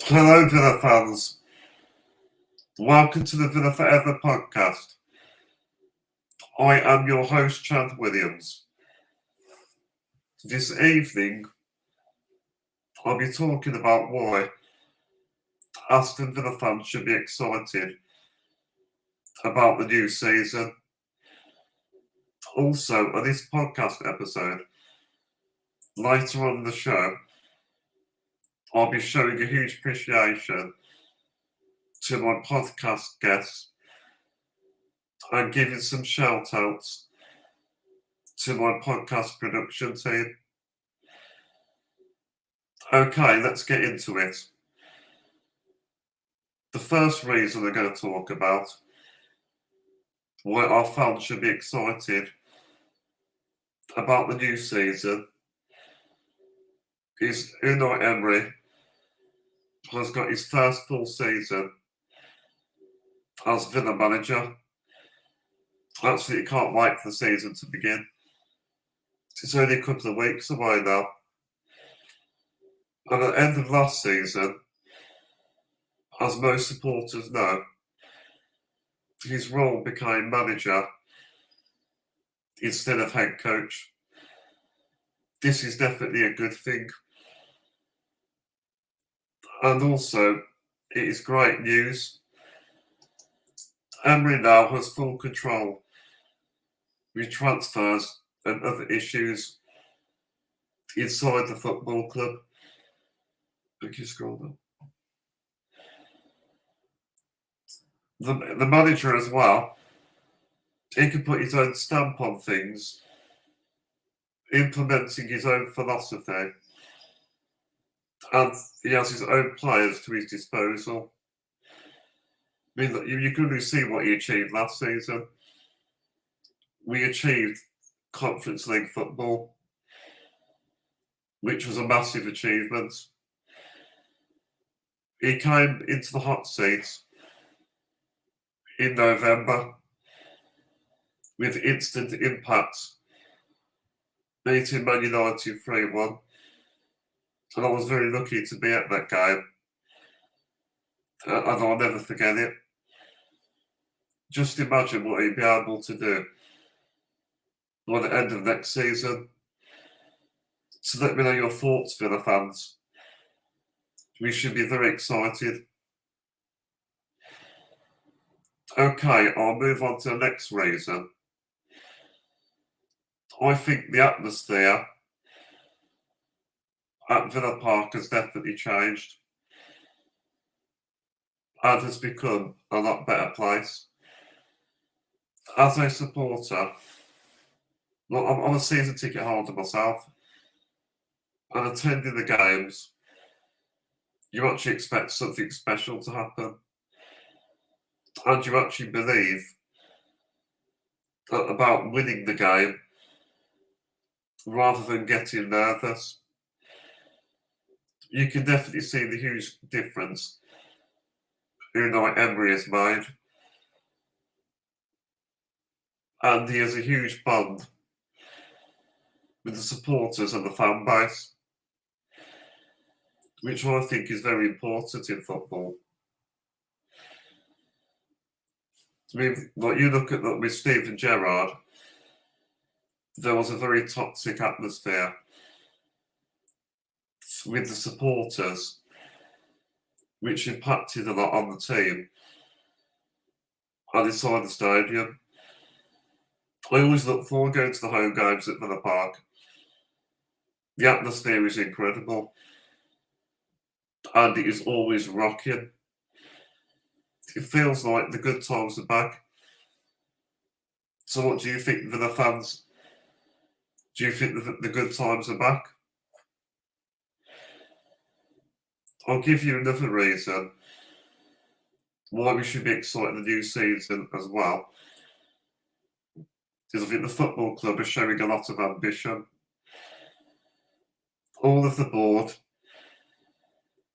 Hello, Villa fans. Welcome to the Villa4Ever podcast. I am your host, Chad Williams. This evening, I'll be talking about why Aston Villa fans should be excited about the new season. Also, on this podcast episode, later on in the show, I'll be showing a huge appreciation to my podcast guests and giving some shout outs to my podcast production team. Okay, let's get into it. The first reason I'm going to talk about why our fans should be excited about the new season is Unai Emery has got his first full season as Villa manager. Absolutely can't wait for the season to begin. It's only a couple of weeks away now. And at the end of last season, as most supporters know, his role became manager instead of head coach. This is definitely a good thing. And also, it is great news. Emery now has full control with transfers and other issues inside the football club. Look, you scroll down. The manager as well, he can put his own stamp on things, implementing his own philosophy, and he has his own players to his disposal. I mean, you can really see what he achieved last season. We achieved Conference League football, which was a massive achievement. He came into the hot seat in November with instant impact, beating Man United 3-1. And I was very lucky to be at that game. And I'll never forget it. Just imagine what he'd be able to do by the end of next season. So let me know your thoughts, Villa fans. We should be very excited. Okay, I'll move on to the next reason. I think the atmosphere at Villa Park has definitely changed and has become a lot better place. As a supporter, well, I'm a season ticket holder myself, and attending the games, you actually expect something special to happen, and you actually believe about winning the game rather than getting nervous. You can definitely see the huge difference Unai Emery has made. And he has a huge bond with the supporters and the fan base, which I think is very important in football. I mean, like you look at that with Steven Gerrard, there was a very toxic atmosphere with the supporters, which impacted a lot on the team and inside the stadium. I always look forward going to the home games at Villa Park. The atmosphere is incredible, and it is always rocking. It feels like the good times are back. So what do you think, Villa fans? Do you think the good times are back? I'll give you another reason why we should be excited the new season as well. Because I think the football club is showing a lot of ambition. All of the board,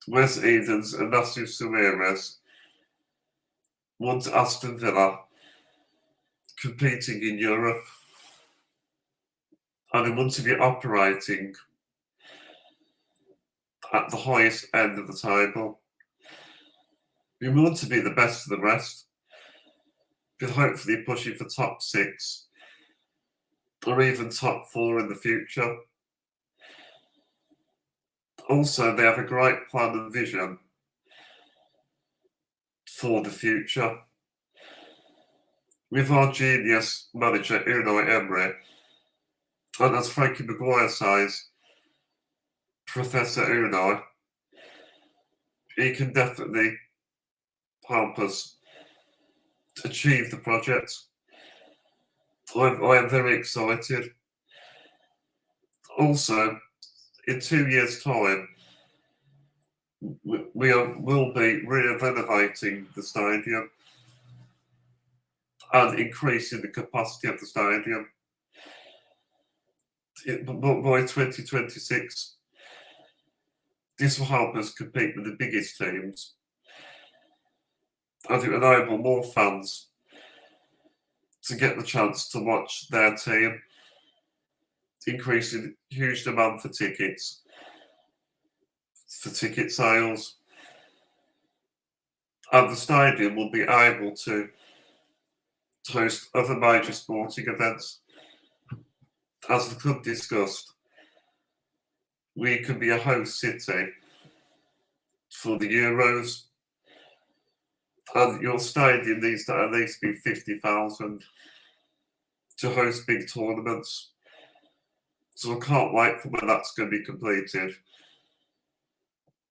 Wes Edens and Nassif Suarez, want Aston Villa competing in Europe, and they want to be operating at the highest end of the table. We want to be the best of the rest, with hopefully pushing for top 6 or even top 4 in the future. Also, they have a great plan and vision for the future. With our genius manager, Unai Emery, and as Frankie Maguire says, Professor Unai, he can definitely help us achieve the project. I am very excited. Also, in 2 years' time, will be renovating the stadium and increasing the capacity of the stadium. By 2026, this will help us compete with the biggest teams, and it will enable more fans to get the chance to watch their team, increasing huge demand for tickets, for ticket sales, and the stadium will be able to host other major sporting events. As the club discussed, we can be a host city for the Euros, and your stadium needs to at least be 50,000 to host big tournaments. So I can't wait for when that's going to be completed.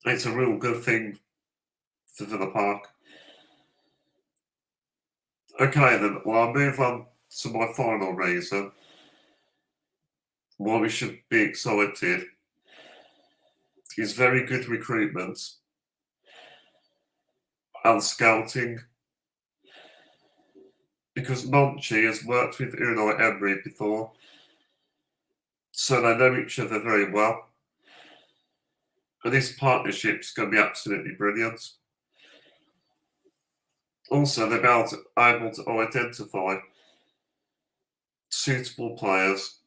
It's a real good thing for Villa Park. Okay then, well I'll move on to my final reason why we should be excited is very good recruitment and scouting. Because Monchi has worked with Unai Emery before, so they know each other very well. And this partnership's going to be absolutely brilliant. Also, they're able to identify suitable players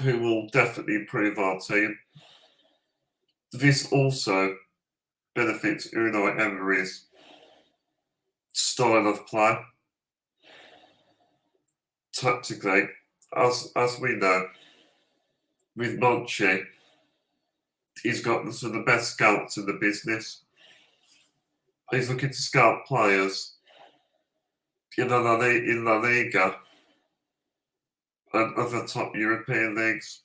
who will definitely improve our team. This also benefits Unai Emery's style of play. Tactically, as we know, with Monchi, he's got some of the best scouts in the business. He's looking to scout players in La Liga and other top European leagues.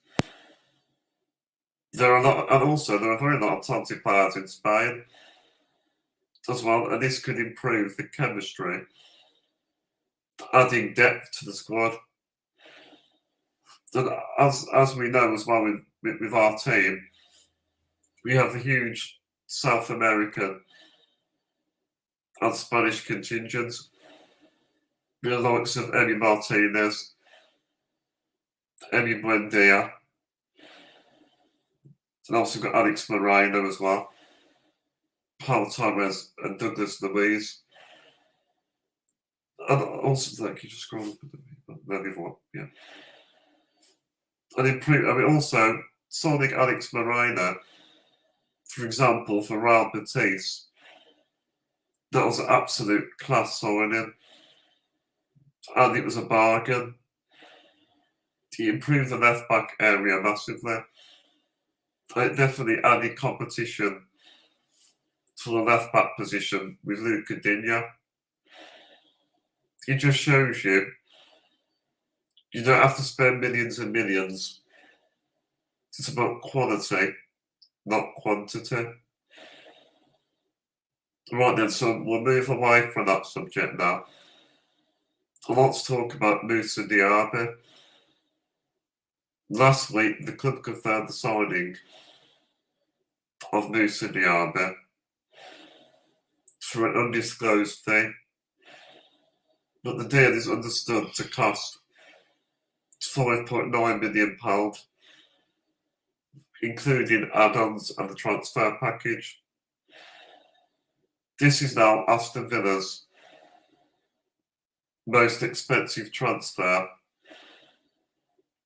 There are a very lot of talented players in Spain as well, and this could improve the chemistry, adding depth to the squad. And as we know as well with our team, we have a huge South American and Spanish contingents with the likes of Emi Martinez, Emi Buendia, and also got Alex Moreno as well, Paul Torres and Douglas Luiz. And also, thank you, just scroll up yeah. And also signing Alex Moreno, for example, for Real Betis, that was an absolute class signing, and it was a bargain. He improved the left back area massively. It definitely added competition to the left back position with Luca Digne. It just shows you don't have to spend millions and millions. It's about quality, not quantity. Right then, so we'll move away from that subject now. Let's talk about Moussa Diaby. Last week, the club confirmed the signing of Moussa Diaby for an undisclosed fee, but the deal is understood to cost £5.9 million, including add-ons and the transfer package. This is now Aston Villa's most expensive transfer,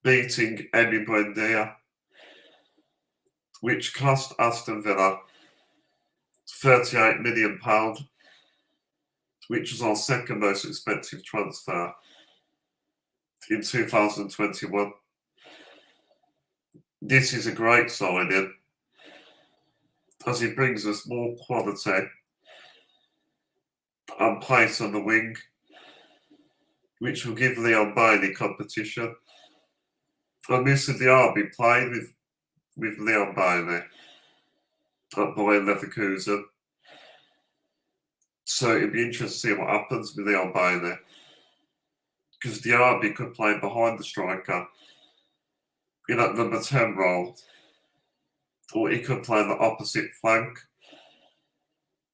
beating Emi Buendia, which cost Aston Villa £38 million, which was our second most expensive transfer in 2021. This is a great signing as he brings us more quality and pace on the wing, which will give Leon Bailey competition. And Moussa Diaby played with Leon Bailey at Bayer Leverkusen. So it'd be interesting to see what happens with Leon Bailey, because Diaby could play behind the striker in that number 10 role, or he could play on the opposite flank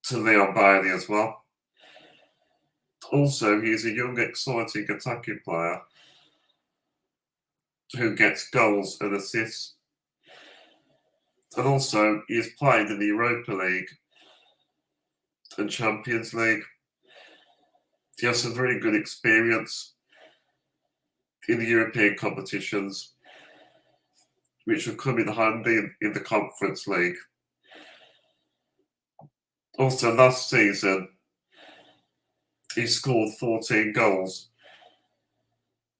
to Leon Bailey as well. Also, he's a young, exciting attacking player who gets goals and assists. And also, he has played in the Europa League and Champions League. He has some very good experience in the European competitions, which will come in handy in the Conference League. Also, last season, he scored 14 goals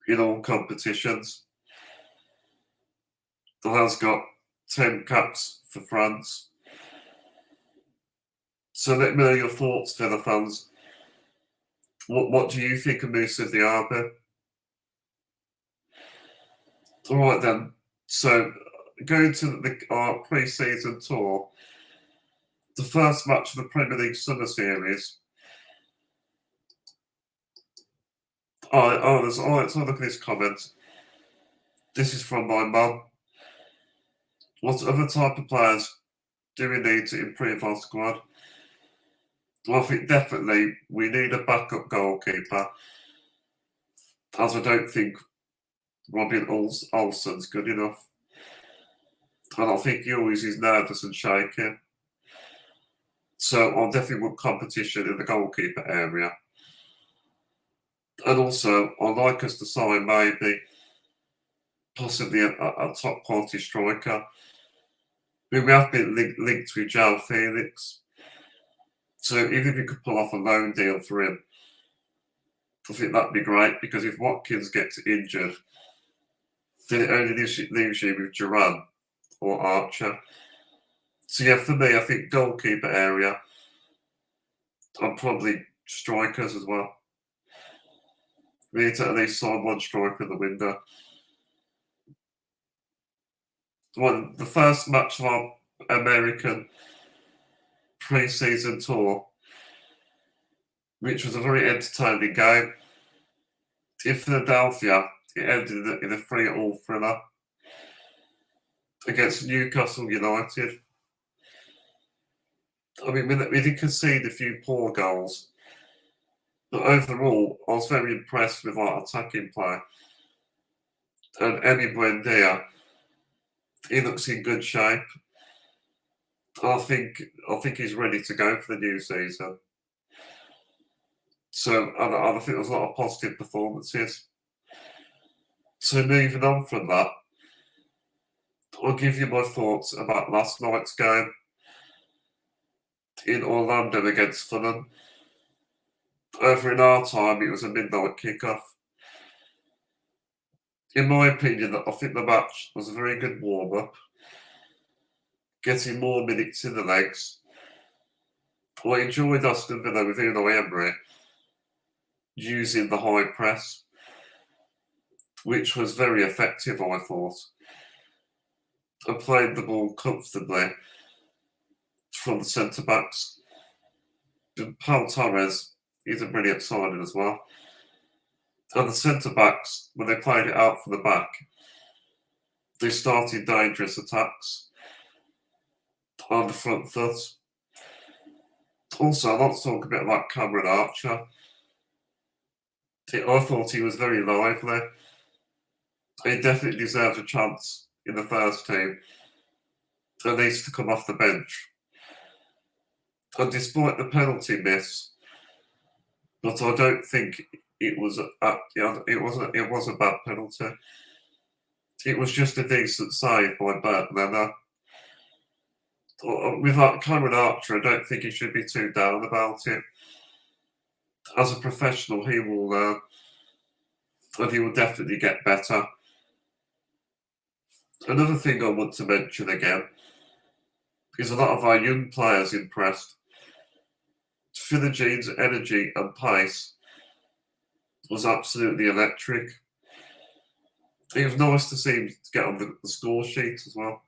in all competitions. He has got 10 caps for France. So let me know your thoughts, Villa fans. What do you think of Moussa Diaby? All right then. So going to our pre-season tour, the first match of the Premier League Summer Series. Let's look at this comment. This is from my mum. What other type of players do we need to improve our squad? Well, I think definitely we need a backup goalkeeper, as I don't think Robin Olsen's good enough. And I think he always is nervous and shaky. So I'll definitely want competition in the goalkeeper area. And also, I'd like us to sign maybe possibly a top quality striker. We have been linked with João Felix. So even if we could pull off a loan deal for him, I think that'd be great, because if Watkins gets injured, then it only leaves you with Duran or Archer. So yeah, for me, I think goalkeeper area, and probably strikers as well. We need to at least sign one striker in the window. Well, the first match of our American pre-season tour, which was a very entertaining game. In Philadelphia, it ended in a 3-3 thriller against Newcastle United. I mean, we did concede a few poor goals, but overall, I was very impressed with our attacking play. And Emi Buendia, he looks in good shape. I think he's ready to go for the new season. So, and I think there's a lot of positive performances. So moving on from that, I'll give you my thoughts about last night's game in Orlando against Fulham. Over in our time, it was a midnight kickoff. In my opinion, I think the match was a very good warm-up, getting more minutes in the legs. I enjoyed Aston Villa with Unai Emery using the high press, which was very effective, I thought, and played the ball comfortably from the centre-backs. Paul Torres is a brilliant signing as well. And the centre-backs, when they played it out from the back, they started dangerous attacks on the front foot. Also, I'd like to talk a bit about Cameron Archer. I thought he was very lively. He definitely deserves a chance in the first team, at least to come off the bench. And despite the penalty miss, but I don't think it was a bad penalty. It was just a decent save by Bert Leno. With that Cameron Archer, I don't think he should be too down about it. As a professional, he will learn, and he will definitely get better. Another thing I want to mention again is a lot of our young players impressed. Philogene energy and pace was absolutely electric. It was nice to see him get on the score sheet as well.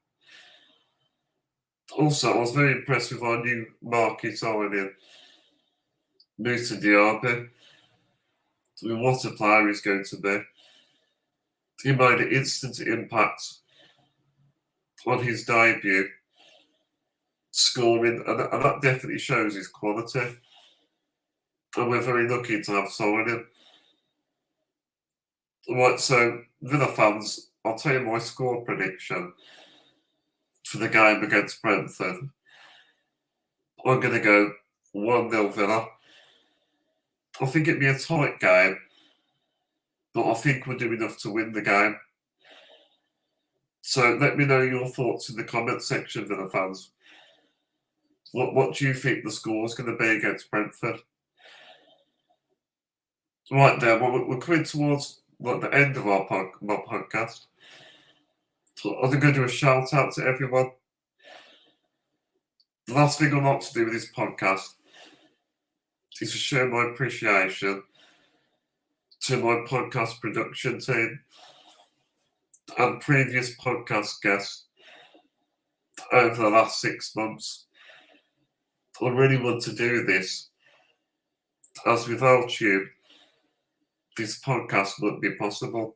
Also, I was very impressed with our new market signing, Moussa Diaby. I mean, what a player he's going to be. He made an instant impact on his debut, scoring, and that definitely shows his quality. And we're very lucky to have signed him. Right, so Villa fans, I'll tell you my score prediction for the game against Brentford. I'm going to go 1-0 Villa. I think it'd be a tight game, but I think we'll do enough to win the game. So let me know your thoughts in the comment section, Villa fans. What do you think the score is going to be against Brentford? Right there, well, we're coming towards the end of our podcast. So I'm going to do a shout out to everyone. The last thing I'd like to do with this podcast is to show my appreciation to my podcast production team and previous podcast guests over the last 6 months. I really want to do this, as without you, this podcast wouldn't be possible.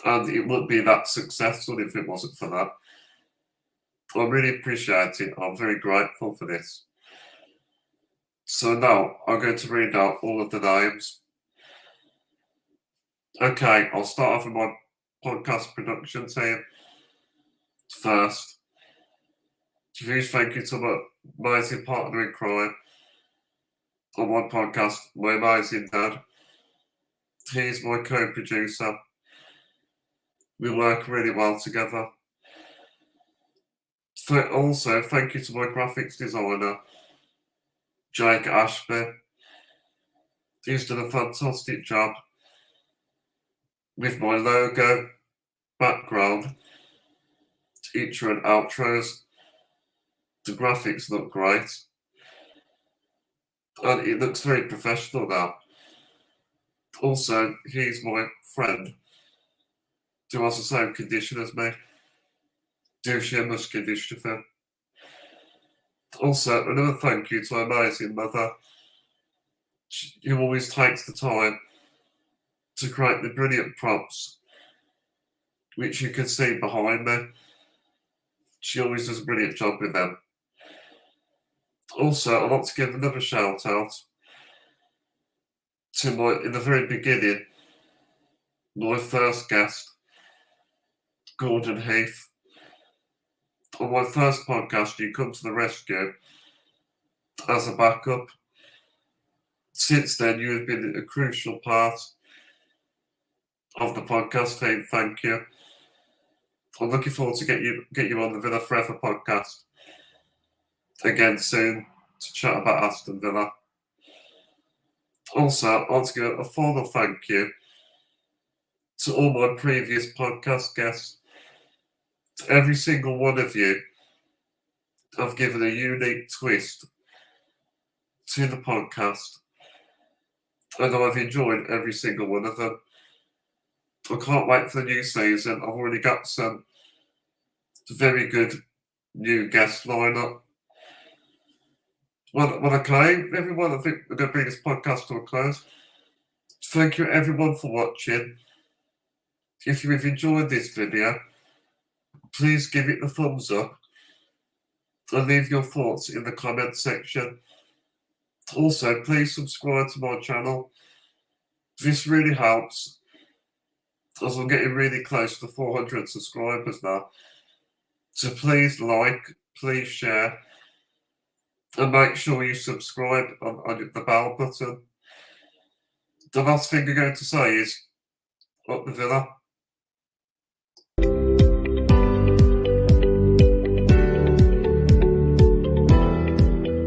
And it wouldn't be that successful if it wasn't for that. I really appreciate it. I'm very grateful for this. So now I'm going to read out all of the names. Okay, I'll start off with my podcast production team first. Huge thank you to my amazing partner in crime on my podcast, my amazing dad. He's my co-producer. We work really well together. Also, thank you to my graphics designer, Jake Ashby. He's done a fantastic job with my logo, background, intro and outros. The graphics look great. And it looks very professional now. Also, he's my friend who has the same condition as me. Duchenne muscular dystrophy. Also, another thank you to my amazing mother, who always takes the time to create the brilliant props, which you can see behind me. She always does a brilliant job with them. Also, I'd like to give another shout out to in the very beginning, my first guest, Gordon Heath. On my first podcast, you come to the rescue as a backup. Since then, you have been a crucial part of the podcast team. Thank you. I'm looking forward to get you on the Villa4Ever podcast again soon to chat about Aston Villa. Also, I want to give a final thank you to all my previous podcast guests. To every single one of you, I've given a unique twist to the podcast, and I've enjoyed every single one of them. I can't wait for the new season. I've already got some very good new guest lineup. Well, okay, everyone, I think we're going to bring this podcast to a close. Thank you, everyone, for watching. If you've enjoyed this video, please give it the thumbs up and leave your thoughts in the comment section. Also, please subscribe to my channel. This really helps, as I'm getting really close to 400 subscribers now. So please like, please share, and make sure you subscribe on the bell button. The last thing I'm going to say is, up the Villa.